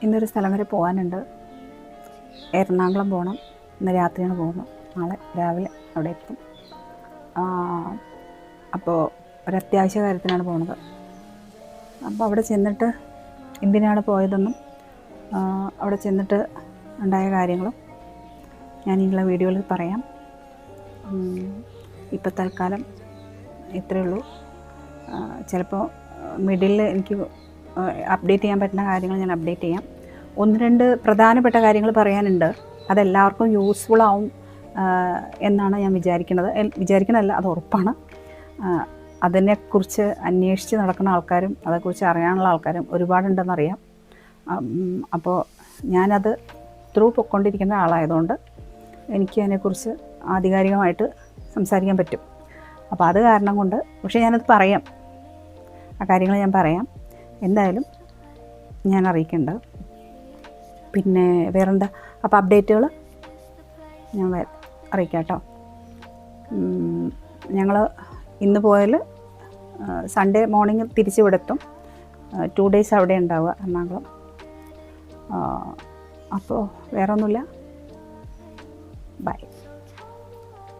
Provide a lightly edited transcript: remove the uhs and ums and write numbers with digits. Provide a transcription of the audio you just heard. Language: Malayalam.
ഇന്നൊരു സ്ഥലം വരെ പോകാനുണ്ട്. എറണാകുളം പോകണം. ഇന്ന് രാത്രിയാണ് പോകുന്നത്. നാളെ രാവിലെ അവിടെ എത്തും. അപ്പോൾ ഒരത്യാവശ്യ കാര്യത്തിനാണ് പോകുന്നത്. അപ്പോൾ അവിടെ ചെന്നിട്ട് എന്തിനാണ് പോയതെന്നും അവിടെ ചെന്നിട്ട് ഉണ്ടായ കാര്യങ്ങളും ഞാൻ നിങ്ങളെ വീഡിയോയിൽ പറയാം. ഇപ്പോൾ തൽക്കാലം ഇത്രയേ ഉള്ളൂ. ചിലപ്പോൾ മിഡിൽ എനിക്ക് അപ്ഡേറ്റ് ചെയ്യാൻ പറ്റുന്ന കാര്യങ്ങൾ ഞാൻ അപ്ഡേറ്റ് ചെയ്യാം. 1-2 പ്രധാനപ്പെട്ട കാര്യങ്ങൾ പറയാനുണ്ട്. അതെല്ലാവർക്കും യൂസ്ഫുൾ ആവും എന്നാണ് ഞാൻ വിചാരിക്കുന്നതല്ല, അത് ഉറപ്പാണ്. അതിനെക്കുറിച്ച് അന്വേഷിച്ച് നടക്കുന്ന ആൾക്കാരും അതേക്കുറിച്ച് അറിയാനുള്ള ആൾക്കാരും ഒരുപാടുണ്ടെന്നറിയാം. അപ്പോൾ ഞാനത് പൊയ്ക്കൊണ്ടിരിക്കുന്ന ആളായതുകൊണ്ട് എനിക്ക് അതിനെക്കുറിച്ച് ആധികാരികമായിട്ട് സംസാരിക്കാൻ പറ്റും. അപ്പോൾ അത് കാരണം കൊണ്ട് പക്ഷേ ഞാനത് പറയാം, ആ കാര്യങ്ങൾ ഞാൻ പറയാം. എന്തായാലും ഞാൻ അറിയിക്കേണ്ടത്. പിന്നെ വേറെന്താ, അപ്പോൾ അപ്ഡേറ്റുകൾ ഞാൻ അറിയിക്കാം കേട്ടോ. ഞങ്ങൾ ഇന്ന് പോയാൽ സൺഡേ മോർണിംഗ് തിരിച്ച് ഇവിടെ എത്തും. 2 days അവിടെ ഉണ്ടാവുക, എറണാകുളം. അപ്പോൾ വേറെ ഒന്നുമില്ല. ബൈ.